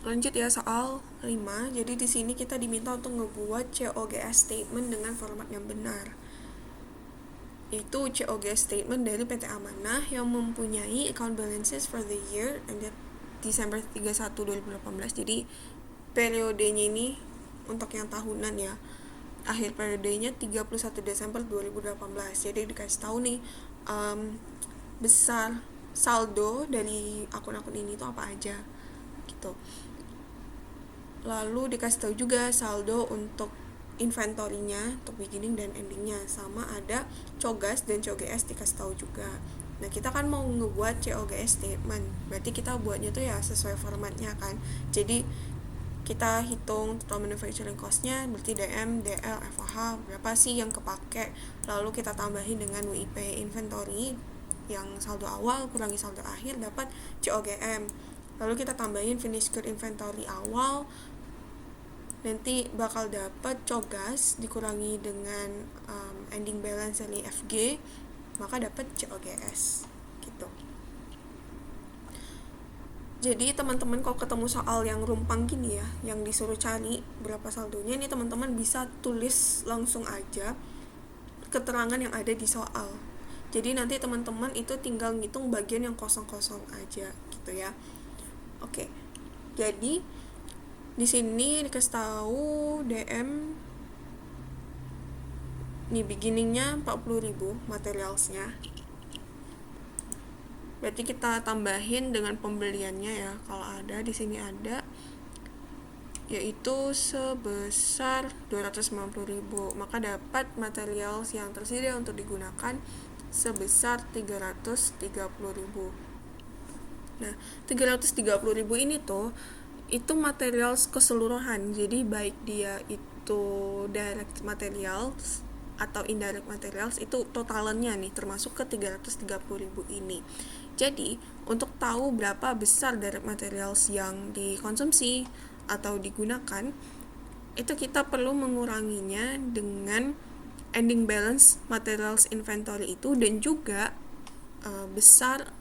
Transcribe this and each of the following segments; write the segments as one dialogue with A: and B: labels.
A: Lanjut ya soal 5. Jadi di sini kita diminta untuk ngebuat COGS statement dengan format yang benar. Itu COGS statement dari PT Amanah yang mempunyai account balances for the year ended Desember 31, 2018. Jadi periodenya ini untuk yang tahunan ya. Akhir periodenya 31 Desember 2018. Jadi dikasih tahu nih besar saldo dari akun-akun ini tuh apa aja gitu. Lalu dikasih tahu juga saldo untuk inventory-nya, untuk beginning dan ending-nya, sama ada COGAS dan COGS dikasih tahu juga. Nah, kita kan mau ngebuat COGS statement, berarti kita buatnya tuh ya sesuai formatnya kan. Jadi kita hitung total manufacturing cost-nya, berarti DM, DL, FOH, berapa sih yang kepake, lalu kita tambahin dengan WIP inventory yang saldo awal kurangi saldo akhir dapat COGM. Lalu kita tambahin finished good inventory awal, nanti bakal dapat COGAS dikurangi dengan ending balance dari FG, maka dapat COGS gitu. Jadi teman-teman kalau ketemu soal yang rumpang gini ya, yang disuruh cari berapa saldonya, ini teman-teman bisa tulis langsung aja keterangan yang ada di soal. Jadi nanti teman-teman itu tinggal ngitung bagian yang kosong-kosong aja gitu ya. Oke. Jadi di sini dikasih tahu DM nih beginningnya 40.000 materialsnya. Berarti kita tambahin dengan pembeliannya ya. Kalau ada di sini ada yaitu sebesar 290.000, maka dapat materials yang tersedia untuk digunakan sebesar 330.000. Nah, 330.000 ini tuh itu materials keseluruhan, jadi baik dia itu direct materials atau indirect materials, itu totalannya nih termasuk ke 330.000 ini. Jadi untuk tahu berapa besar direct materials yang dikonsumsi atau digunakan, itu kita perlu menguranginya dengan ending balance materials inventory itu, dan juga besar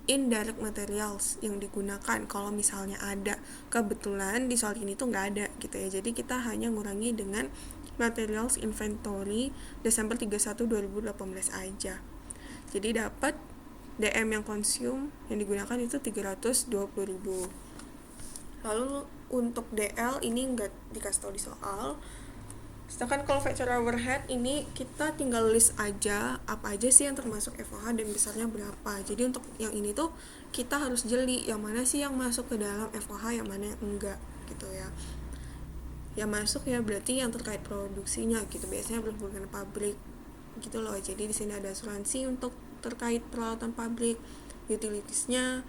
A: indirect materials yang digunakan kalau misalnya ada. Kebetulan di soal ini tuh nggak ada gitu ya, jadi kita hanya ngurangi dengan materials inventory Desember 31, 2018 aja. Jadi dapat DM yang consume yang digunakan itu 320.000. Lalu untuk DL ini nggak dikasih tahu di soal. Sedangkan kalau factory overhead ini kita tinggal list aja apa aja sih yang termasuk FOH dan besarnya berapa. Jadi untuk yang ini tuh kita harus jeli yang mana sih yang masuk ke dalam FOH, yang mana yang enggak gitu ya. Yang masuk ya berarti yang terkait produksinya gitu, biasanya berhubungan pabrik gitu loh. Jadi di sini ada asuransi untuk terkait peralatan pabrik, utilitiesnya,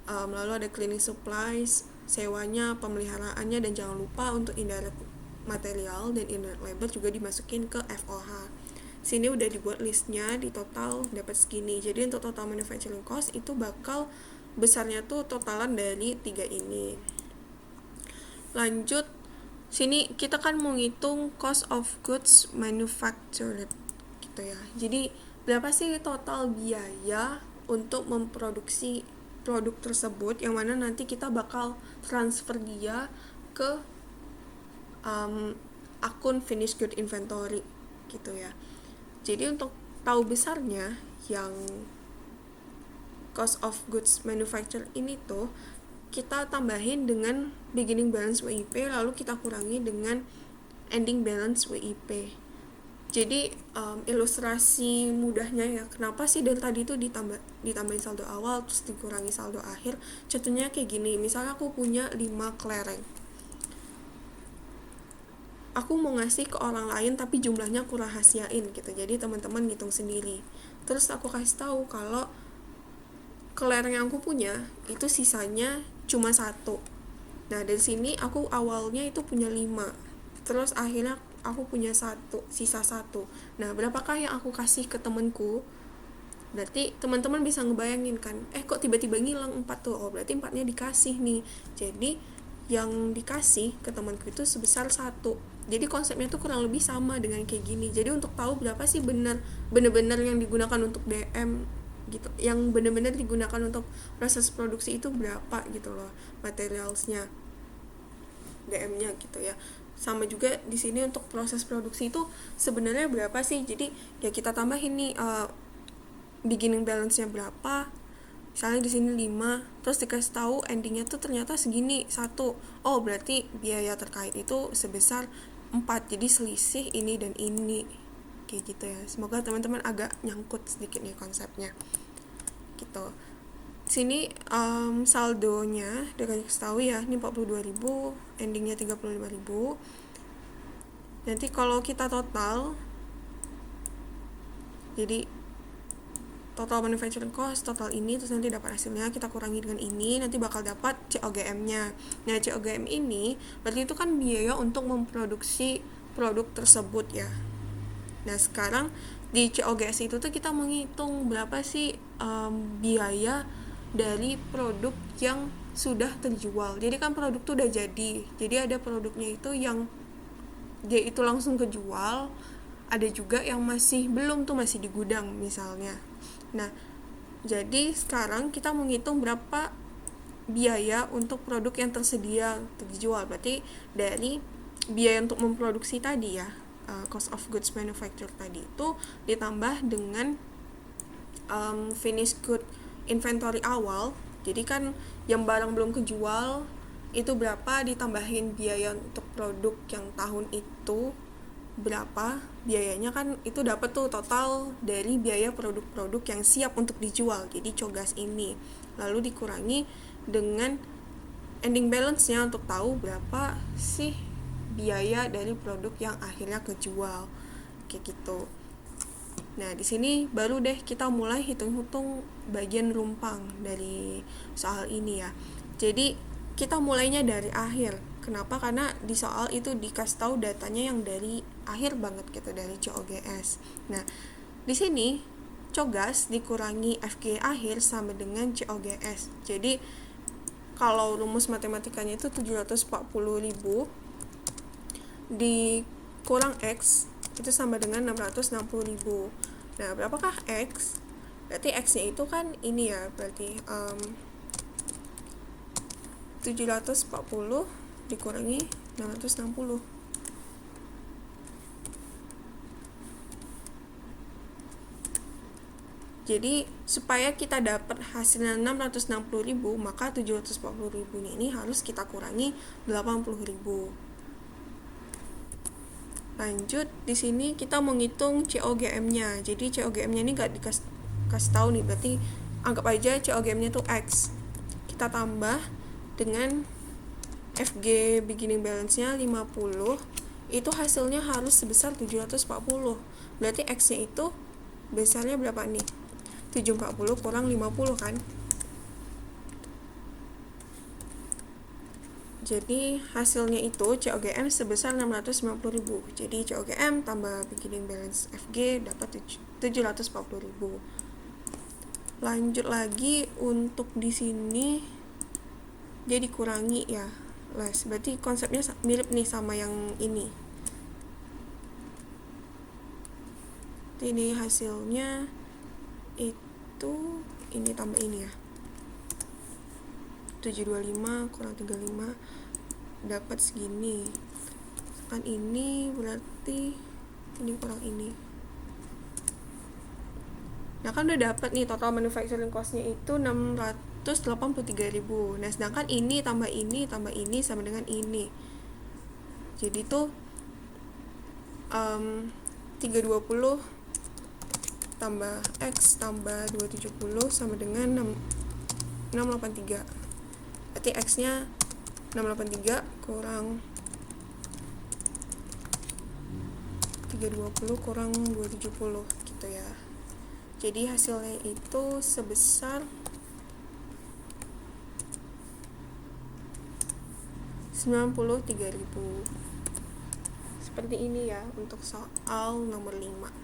A: lalu ada cleaning supplies, sewanya, pemeliharaannya, dan jangan lupa untuk indirect material dan indirect labor juga dimasukin ke FOH. Sini udah dibuat listnya, di total dapat segini. Jadi untuk total manufacturing cost itu bakal besarnya tuh totalan dari 3 ini. Lanjut, sini kita kan mau ngitung cost of goods manufactured gitu ya. Jadi berapa sih total biaya untuk memproduksi produk tersebut, yang mana nanti kita bakal transfer dia ke akun finished good inventory gitu ya. Jadi untuk tahu besarnya yang cost of goods manufactured ini tuh kita tambahin dengan beginning balance WIP, lalu kita kurangi dengan ending balance WIP. Jadi ilustrasi mudahnya ya, kenapa sih dari tadi tuh ditambahin saldo awal terus dikurangi saldo akhir. Contohnya kayak gini, misalnya aku punya 5 kelereng, aku mau ngasih ke orang lain tapi jumlahnya aku rahasiain gitu. Jadi teman-teman ngitung sendiri. Terus aku kasih tahu kalau kelereng yang aku punya itu sisanya cuma 1. Nah, dari sini aku awalnya itu punya 5. Terus akhirnya aku punya 1, sisa 1. Nah, berapakah yang aku kasih ke temanku? Berarti teman-teman bisa ngebayangin kan, kok tiba-tiba ngilang 4 tuh. Oh, berarti 4-nya dikasih nih. Jadi yang dikasih ke temanku itu sebesar 1. Jadi konsepnya tuh kurang lebih sama dengan kayak gini. Jadi untuk tahu berapa sih benar-benar yang digunakan untuk DM gitu, yang benar-benar digunakan untuk proses produksi itu berapa gitu loh materialsnya, GM-nya gitu ya. Sama juga di sini untuk proses produksi itu sebenarnya berapa sih, jadi ya kita tambahin nih beginning balance-nya berapa. Misalnya di sini 5, terus dikasih tahu endingnya tuh ternyata segini 1. Oh, berarti biaya terkait itu sebesar 4. Jadi selisih ini dan ini. Kayak gitu ya. Semoga teman-teman agak nyangkut sedikit nih konsepnya. Gitu. Sini saldonya dikasih tahu ya, ini 42.000, endingnya 35.000. Nanti kalau kita total, jadi total manufacturing cost, total ini, terus nanti dapat hasilnya, kita kurangi dengan ini, nanti bakal dapat COGM-nya. Nah, COGM ini berarti itu kan biaya untuk memproduksi produk tersebut ya. Nah, sekarang di COGS itu tuh kita menghitung berapa sih biaya dari produk yang sudah terjual. Jadi kan produk tuh udah jadi ada produknya itu yang dia itu langsung kejual, ada juga yang masih belum tuh, masih di gudang misalnya. Nah, jadi sekarang kita menghitung berapa biaya untuk produk yang tersedia untuk dijual. Berarti dari biaya untuk memproduksi tadi ya, cost of goods manufacture tadi itu ditambah dengan finished good inventory awal. Jadi kan yang barang belum kejual itu berapa, ditambahin biaya untuk produk yang tahun itu berapa biayanya, kan itu dapat tuh total dari biaya produk-produk yang siap untuk dijual, jadi COGAS ini. Lalu dikurangi dengan ending balance-nya untuk tahu berapa sih biaya dari produk yang akhirnya kejual, kayak gitu. Nah, di sini baru deh kita mulai hitung-hitung bagian rumpang dari soal ini ya. Jadi kita mulainya dari akhir. Kenapa? Karena di soal itu dikasih tahu datanya yang dari akhir banget gitu, dari COGS. Nah, di sini COGAS dikurangi FG akhir sama dengan COGS. Jadi kalau rumus matematikanya itu 740.000 dikurang X itu sama dengan 660.000. Nah, berapakah X? Berarti X-nya itu kan ini ya, berarti 740 dikurangi 660. Jadi supaya kita dapat hasilnya 660.000, maka 740.000 ini harus kita kurangi 80.000. Lanjut, di sini kita menghitung COGM-nya. Jadi COGM-nya ini nggak dikasih tahu nih, berarti anggap aja COGM-nya tuh X. Kita tambah dengan FG beginning balance-nya 50, itu hasilnya harus sebesar 740. Berarti X-nya itu besarnya berapa nih? 740 kurang 50 kan? Jadi hasilnya itu COGM sebesar 690.000. Jadi COGM tambah beginning balance FG dapat 740.000. Lanjut lagi untuk di sini dia dikurangi ya. Berarti konsepnya mirip nih sama yang ini. Ini hasilnya itu ini tambah ini ya, 725 kurang 35 dapat segini. Kan ini berarti ini kurang ini. Nah, kan udah dapat nih total manufacturing cost-nya itu 683.000. Nah, sedangkan ini tambah ini sama dengan ini. Jadi tuh 320 tambah X tambah 270 sama dengan 683. Berarti X-nya 683 kurang 320 kurang 270 gitu ya. Jadi hasilnya itu sebesar 93.000. Seperti ini ya untuk soal nomor 5.